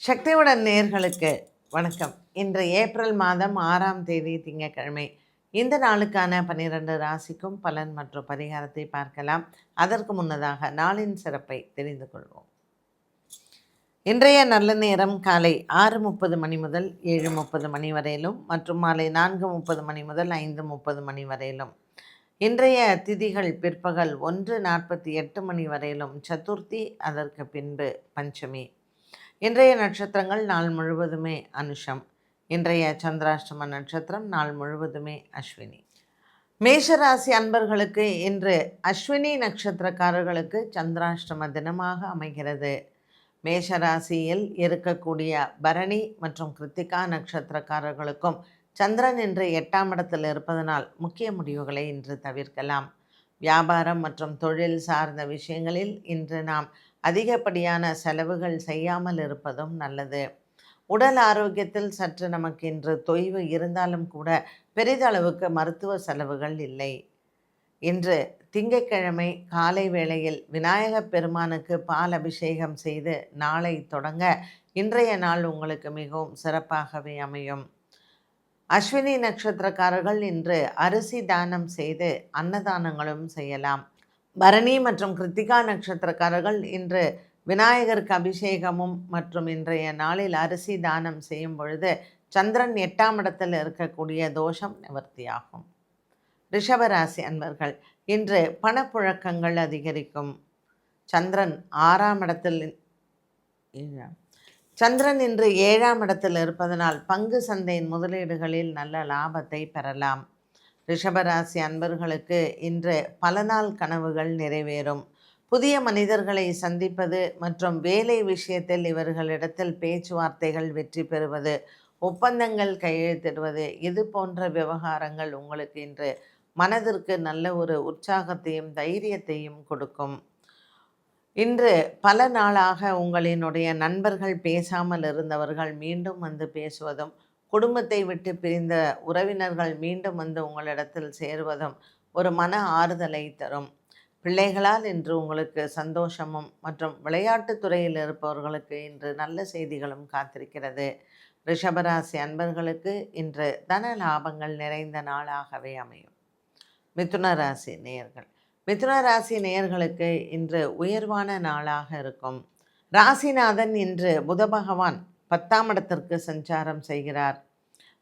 சக்தியுடன் நேர்களுக்கு வணக்கம். இன்று ஏப்ரல் மாதம் 6ஆம் தேதி திங்கட்கிழமை. இந்த நாளுக்கான 12 ராசிக்கும் பலன் மற்றும் பரிகாரத்தை பார்க்கலாம். அதற்கு முன்னதாக நாளின் சிறப்பை தெரிந்து கொள்வோம். இன்றைய நல்ல நேரம் காலை 6:30 மணி முதல் 7:30 மணி வரையிலும் மற்றும் மாலை 4:30 மணி முதல் 5:30 மணி வரையிலும். இன்றைய திதிகள் பிற்பகல் 1:48 மணி வரையிலும் சதுர்த்தி, அதற்கு பின்பு பஞ்சமி. இன்றைய நட்சத்திரங்கள் நாள் முழுவதுமே அனுஷம். இன்றைய சந்திராஷ்டம நட்சத்திரம் நாள் முழுவதுமே அஸ்வினி. மேஷராசி அன்பர்களுக்கு இன்று அஸ்வினி நட்சத்திரக்காரர்களுக்கு சந்திராஷ்டம தினமாக அமைகிறது. மேஷராசியில் இருக்கக்கூடிய பரணி மற்றும் கிருத்திகா நட்சத்திரக்காரர்களுக்கும் சந்திரன் இன்று 8ஆம் இடத்தில் இருப்பதனால் முக்கிய முடிவுகளை இன்று தவிர்க்கலாம். வியாபாரம் மற்றும் தொழில் சார்ந்த விஷயங்களில் இன்று நாம் அதிகப்படியான செலவுகள் செய்யாமல் இருப்பதும் நல்லது. உடல் ஆரோக்கியத்தில் சற்று நமக்கு இன்று தொய்வு இருந்தாலும் கூட பெரிதளவுக்கு மருத்துவ செலவுகள் இல்லை. இன்று திங்கட்கிழமை காலை வேளையில் விநாயகப் பெருமானுக்கு பால் அபிஷேகம் செய்து நாளை தொடங்க இன்றைய நாள் உங்களுக்கு மிகவும் சிறப்பாகவே அமையும். அஸ்வினி நட்சத்திரக்காரர்கள் இன்று அரிசி தானம் செய்து அன்னதானங்களும் செய்யலாம். பரணி மற்றும் கிருத்திகா நட்சத்திரக்காரர்கள் இன்று விநாயகருக்கு அபிஷேகமும் மற்றும் இன்றைய நாளில் அரிசி தானம் செய்யும் பொழுது சந்திரன் 8ஆம் இடத்தில் இருக்கக்கூடிய தோஷம் நிவர்த்தியாகும். ரிஷபராசி அன்பர்கள் இன்று பணப்புழக்கங்கள் அதிகரிக்கும். சந்திரன் 6ஆம் இடத்தில் சந்திரன் இன்று 7ஆம் இடத்தில் இருப்பதனால் பங்கு சந்தையின் முதலீடுகளில் நல்ல லாபத்தை பெறலாம். ரிஷபராசி அன்பர்களுக்கு இன்று பல நாள் கனவுகள் நிறைவேறும். புதிய மனிதர்களை சந்திப்பது மற்றும் வேலை விஷயத்தில் இவர்களிடத்தில் பேச்சுவார்த்தைகள் வெற்றி பெறுவது, ஒப்பந்தங்கள் கையெழுத்திடுவது, இது போன்ற விவகாரங்கள் உங்களுக்கு இன்று மனதிற்கு நல்ல ஒரு உற்சாகத்தையும் தைரியத்தையும் கொடுக்கும். இன்று பல நாளாக உங்களினுடைய நண்பர்கள் பேசாமல் இருந்தவர்கள் மீண்டும் வந்து பேசுவதும், குடும்பத்தை விட்டு பிரிந்த உறவினர்கள் மீண்டும் வந்து உங்களிடத்தில் சேருவதும் ஒரு மன ஆறுதலை தரும். பிள்ளைகளால் இன்று உங்களுக்கு சந்தோஷமும் மற்றும் விளையாட்டுத் துறையில் இருப்பவர்களுக்கு இன்று நல்ல செய்திகளும் காத்திருக்கிறது. ரிஷபராசி அன்பர்களுக்கு இன்று தன லாபங்கள் நிறைந்த நாளாகவே அமையும். மிதுன ராசி நேயர்கள், மிதுன ராசி நேயர்களுக்கு இன்று உயர்வான நாளாக இருக்கும். ராசிநாதன் இன்று புத பகவான் 10ஆம் இடத்திற்கு சஞ்சாரம் செய்கிறார்.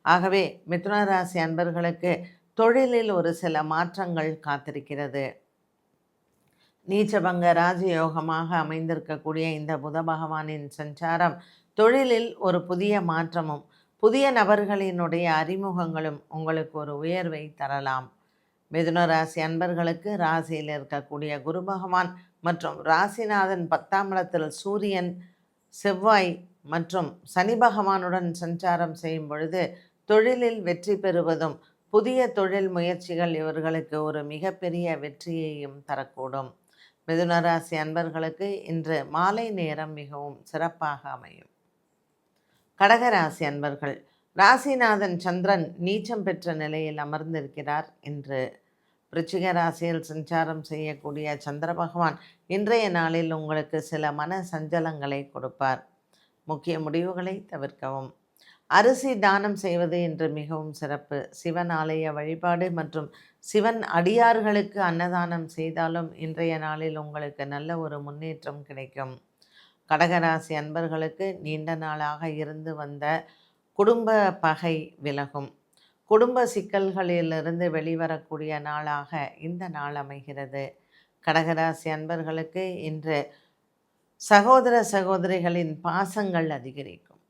ஆகவே மிதுன ராசி அன்பர்களுக்கு தொழிலில் ஒரு சில மாற்றங்கள் காத்திருக்கிறது. நீச்சபங்க ராஜயோகமாக அமைந்திருக்கக்கூடிய இந்த புத பகவானின் சஞ்சாரம் தொழிலில் ஒரு புதிய மாற்றமும் புதிய நபர்களினுடைய அறிமுகங்களும் உங்களுக்கு ஒரு உயர்வை தரலாம். மிதுன ராசி அன்பர்களுக்கு ராசியில் இருக்கக்கூடிய குரு பகவான் மற்றும் ராசிநாதன் 10ஆம் இடத்தில் சூரியன், செவ்வாய் மற்றும் சனி பகவானுடன் சஞ்சாரம் செய்யும் பொழுது தொழிலில் வெற்றி பெறுவதும் புதிய தொழில் முயற்சிகள் இவர்களுக்கு ஒரு மிகப்பெரிய வெற்றியையும் தரக்கூடும். மிதுன ராசி அன்பர்களுக்கு இன்று மாலை நேரம் மிகவும் சிறப்பாக அமையும். கடகராசி அன்பர்கள், ராசிநாதன் சந்திரன் நீச்சம் பெற்ற நிலையில் அமர்ந்திருக்கிறார். இன்று விருச்சிக ராசியில் சஞ்சாரம் செய்யக்கூடிய சந்திர பகவான் இன்றைய நாளில் உங்களுக்கு சில மன சஞ்சலங்களை கொடுப்பார். முக்கிய முடிவுகளை தவிர்க்கவும். அரிசி தானம் செய்வது இன்று மிகவும் சிறப்பு. சிவன் ஆலய வழிபாடு மற்றும் சிவன் அடியார்களுக்கு அன்னதானம் செய்தாலும் இன்றைய நாளில் உங்களுக்கு நல்ல ஒரு முன்னேற்றம் கிடைக்கும். கடகராசி அன்பர்களுக்கு நீண்ட நாளாக இருந்து வந்த குடும்ப பகை விலகும். குடும்ப சிக்கல்களிலிருந்து வெளிவரக்கூடிய நாளாக இந்த நாள் அமைகிறது. கடகராசி அன்பர்களுக்கு இன்று சகோதர சகோதரிகளின் பாசங்கள் அதிகரிக்கும்.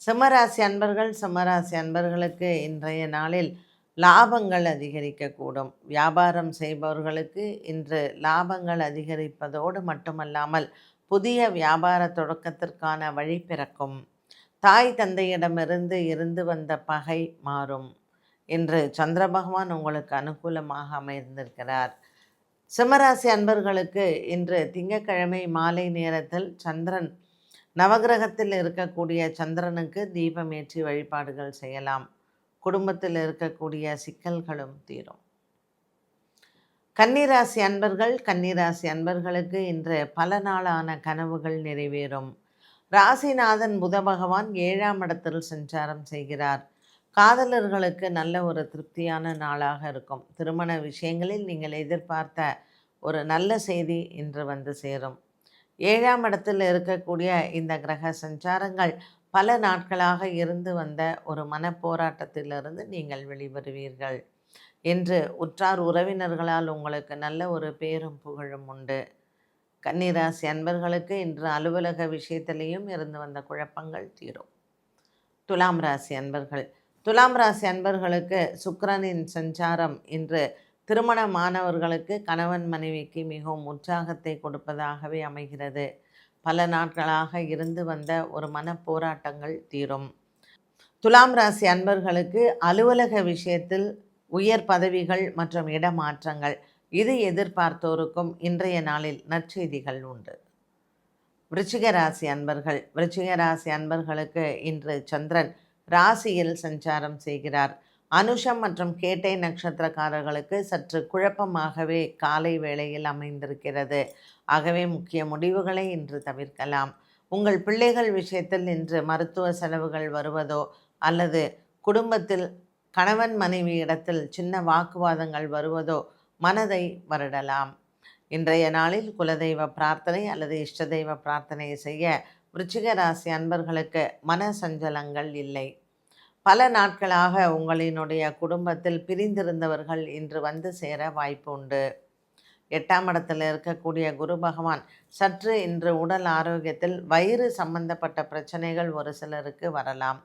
சிம்மராசி அன்பர்களுக்கு இன்றைய நாளில் லாபங்கள் அதிகரிக்கக்கூடும். வியாபாரம் செய்பவர்களுக்கு இன்று லாபங்கள் அதிகரிப்பதோடு மட்டுமல்லாமல் புதிய வியாபார தொடக்கத்திற்கான வழி பிறக்கும். தாய் தந்தையிடமிருந்து இருந்து வந்த பகை மாறும். இன்று சந்திர பகவான் உங்களுக்கு அனுகூலமாக அமைந்திருக்கிறார். சிம்மராசி அன்பர்களுக்கு இன்று திங்கட்கிழமை மாலை நேரத்தில் சந்திரன் நவகிரகத்தில் இருக்கக்கூடிய சந்திரனுக்கு தீபம் ஏற்றி வழிபாடுகள் செய்யலாம். குடும்பத்தில் இருக்கக்கூடிய சிக்கல்களும் தீரும். கன்னிராசி அன்பர்களுக்கு இன்று பல நாளான கனவுகள் நிறைவேறும். ராசிநாதன் புத பகவான் 7ஆம் இடத்தில் சஞ்சாரம் செய்கிறார். காதலர்களுக்கு நல்ல ஒரு திருப்தியான நாளாக இருக்கும். திருமண விஷயங்களில் நீங்கள் எதிர்பார்த்த ஒரு நல்ல செய்தி இன்று வந்து சேரும். 7ஆம் இடத்தில் இருக்கக்கூடிய இந்த கிரக சஞ்சாரங்கள் பல நாட்களாக இருந்து வந்த ஒரு மனப்போராட்டத்திலிருந்து நீங்கள் வெளிவருவீர்கள். இன்று உற்றார் உறவினர்களால் உங்களுக்கு நல்ல ஒரு பேரும் புகழும் உண்டு. கன்னிராசி அன்பர்களுக்கு இன்று அலுவலக விஷயத்திலையும் இருந்து வந்த குழப்பங்கள் தீரும். துலாம் ராசி அன்பர்கள், துலாம் ராசி அன்பர்களுக்கு சுக்கிரனின் சஞ்சாரம் இன்று திருமணமானவர்களுக்கு கணவன் மனைவிக்கு மிகவும் உற்சாகத்தை கொடுப்பதாகவே அமைகிறது. பல நாட்களாக இருந்து வந்த ஒரு மனப்போராட்டங்கள் தீரும். துலாம் ராசி அன்பர்களுக்கு அலுவலக விஷயத்தில் உயர் பதவிகள் மற்றும் இடமாற்றங்கள் இது எதிர்பார்த்தோருக்கும் இன்றைய நாளில் நற்செய்திகள் உண்டு. விருச்சிக ராசி அன்பர்கள், விருச்சிக ராசி அன்பர்களுக்கு இன்று சந்திரன் ராசியில் சஞ்சாரம் செய்கிறார். அனுஷம் மற்றும் கேட்டை நட்சத்திரக்காரர்களுக்கு சற்று குழப்பமாகவே காலை வேளையில் அமைந்திருக்கிறது. ஆகவே முக்கிய முடிவுகளை இன்று தவிர்க்கலாம். உங்கள் பிள்ளைகள் விஷயத்தில் இன்று மருத்துவ செலவுகள் வருவதோ அல்லது குடும்பத்தில் கணவன் மனைவி இடத்தில் சின்ன வாக்குவாதங்கள் வருவதோ மனதை வருடலாம். இன்றைய நாளில் குலதெய்வ பிரார்த்தனை அல்லது இஷ்ட தெய்வ பிரார்த்தனை செய்ய விருச்சிக ராசி அன்பர்களுக்கு மன சஞ்சலங்கள் இல்லை. பல நாட்களாக உங்களினுடைய குடும்பத்தில் பிரிந்திருந்தவர்கள் இன்று வந்து சேர வாய்ப்பு உண்டு. 8ஆம் இடத்தில் இருக்கக்கூடிய குரு பகவான் சற்று இன்று உடல் ஆரோக்கியத்தில் வயிறு சம்பந்தப்பட்ட பிரச்சனைகள் ஒரு சிலருக்கு வரலாம்.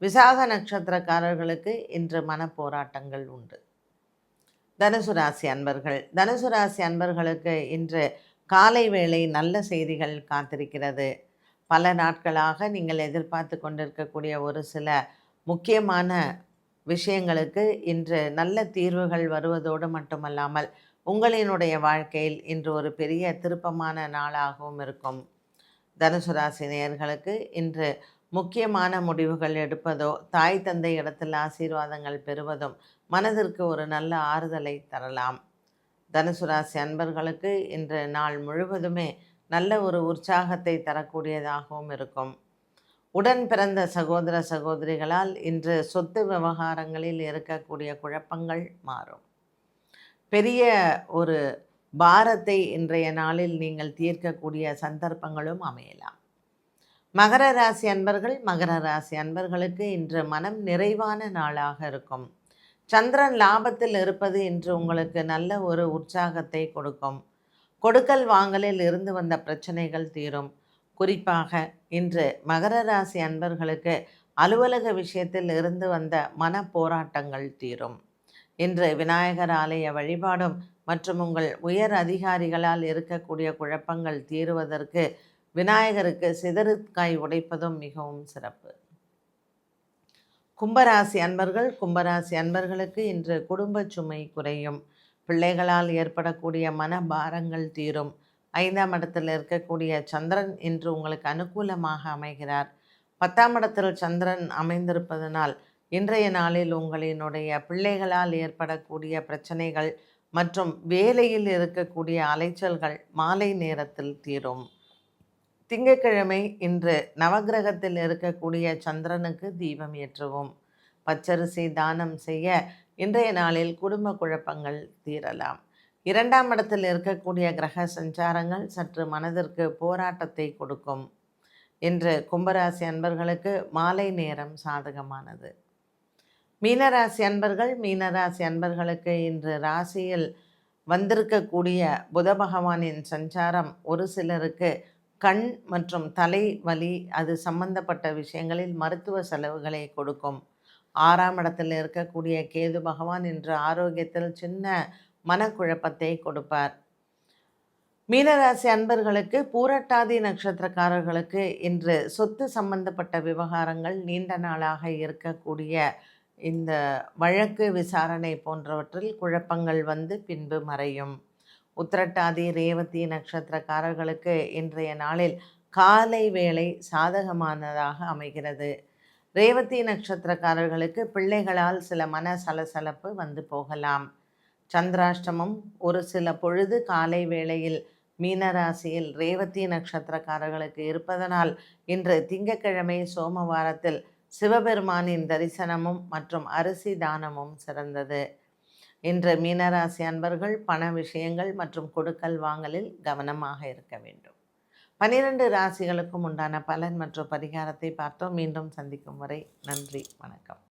விசாக நட்சத்திரக்காரர்களுக்கு இன்று மனப்போராட்டங்கள் உண்டு. தனுசு ராசி அன்பர்கள், தனுசு ராசி அன்பர்களுக்கு இன்று காலை வேளை நல்ல செய்திகள் காத்திருக்கிறது. பல நாட்களாக நீங்கள் எதிர்பார்த்து கொண்டிருக்கக்கூடிய ஒரு சில முக்கியமான விஷயங்களுக்கு இன்று நல்ல தீர்வுகள் வருவதோடு மட்டுமல்லாமல் உங்களினுடைய வாழ்க்கையில் இன்று ஒரு பெரிய திருப்பமான நாளாகவும் இருக்கும். தனுசு ராசி நேயர்களுக்கு இன்று முக்கியமான முடிவுகள் எடுப்பதோ தாய் தந்தை இடத்தில் ஆசீர்வாதங்கள் பெறுவதும் மனதிற்கு ஒரு நல்ல ஆறுதலை தரலாம். தனுசு ராசி அன்பர்களுக்கு இன்று நாள் முழுவதுமே நல்ல ஒரு உற்சாகத்தை தரக்கூடியதாகவும் இருக்கும். உடன் பிறந்த சகோதர சகோதரிகளால் இன்று சொத்து விவகாரங்களில் இருக்கக்கூடிய குழப்பங்கள் மாறும். பெரிய ஒரு பாரத்தை இன்றைய நாளில் நீங்கள் தீர்க்கக்கூடிய சந்தர்ப்பங்களும் அமையலாம். மகர ராசி அன்பர்கள், மகர ராசி அன்பர்களுக்கு இன்று மனம் நிறைவான நாளாக இருக்கும். சந்திரன் லாபத்தில் இருப்பது இன்று உங்களுக்கு நல்ல ஒரு உற்சாகத்தை கொடுக்கும். கொடுக்கல் வாங்கலில் இருந்து வந்த பிரச்சனைகள் தீரும். குறிப்பாக இன்று மகர ராசி அன்பர்களுக்கு அலுவலக விஷயத்தில் இருந்து வந்த மன போராட்டங்கள் தீரும். இன்று விநாயகர் ஆலய வழிபாடும் மற்றும் உங்கள் உயர் அதிகாரிகளால் இருக்கக்கூடிய குழப்பங்கள் தீருவதற்கு விநாயகருக்கு சிதறுக்காய் உடைப்பதும் மிகவும் சிறப்பு. கும்பராசி அன்பர்கள், கும்பராசி அன்பர்களுக்கு இன்று குடும்ப சுமை குறையும். பிள்ளைகளால் ஏற்படக்கூடிய மனபாரங்கள் தீரும். 5ஆம் இடத்தில் இருக்கக்கூடிய சந்திரன் இன்று உங்களுக்கு அனுகூலமாக அமைகிறார். 10ஆம் இடத்தில் சந்திரன் அமைந்திருப்பதனால் இன்றைய நாளில் உங்களினுடைய பிள்ளைகளால் ஏற்படக்கூடிய பிரச்சனைகள் மற்றும் வேலையில் இருக்கக்கூடிய அலைச்சல்கள் மாலை நேரத்தில் தீரும். திங்கட்கிழமை இன்று நவகிரகத்தில் இருக்கக்கூடிய சந்திரனுக்கு தீபம் ஏற்றவும். பச்சரிசி தானம் செய்ய இன்றைய நாளில் குடும்ப குழப்பங்கள் தீரலாம். 2ஆம் இடத்தில் இருக்கக்கூடிய கிரக சஞ்சாரங்கள் சற்று மனதிற்கு போராட்டத்தை கொடுக்கும். இன்று கும்பராசி அன்பர்களுக்கு மாலை நேரம் சாதகமானது. மீனராசி அன்பர்கள், மீனராசி அன்பர்களுக்கு இன்று ராசியில் வந்திருக்கக்கூடிய புத பகவானின் சஞ்சாரம் ஒரு சிலருக்கு கண் மற்றும் தலை வலி அது சம்பந்தப்பட்ட விஷயங்களில் மருத்துவ செலவுகளை கொடுக்கும். 6ஆம் இடத்தில் இருக்கக்கூடிய கேது பகவான் இன்று ஆரோக்கியத்தில் சின்ன மனக்குழப்பத்தை கொடுப்பார். மீனராசி அன்பர்களுக்கு பூரட்டாதி நட்சத்திரக்காரர்களுக்கு இன்று சொத்து சம்பந்தப்பட்ட விவகாரங்கள் நீண்ட நாளாக இருக்கக்கூடிய இந்த வழக்கு விசாரணை போன்றவற்றில் குழப்பங்கள் வந்து பின்பு மறையும். உத்திரட்டாதி ரேவதி நட்சத்திரக்காரர்களுக்கு இன்றைய நாளில் காலை வேளை சாதகமானதாக அமைகிறது. ரேவதி நட்சத்திரக்காரர்களுக்கு பிள்ளைகளால் சில மன சலசலப்பு வந்து போகலாம். சந்திராஷ்டமம் ஒரு சில பொழுது காலை வேளையில் மீனராசியில் ரேவதி நட்சத்திரக்காரர்களுக்கு இருப்பதனால் இன்று திங்கட்கிழமை சோமவாரத்தில் சிவபெருமானின் தரிசனமும் மற்றும் அரிசி தானமும் சிறந்தது. இன்று மீனராசி அன்பர்கள் பண விஷயங்கள் மற்றும் கொடுக்கல் வாங்கலில் கவனமாக இருக்க வேண்டும். 12 ராசிகளுக்கும் உண்டான பலன் மற்றும் பரிகாரத்தை பார்த்தோம். மீண்டும் சந்திக்கும் வரை நன்றி, வணக்கம்.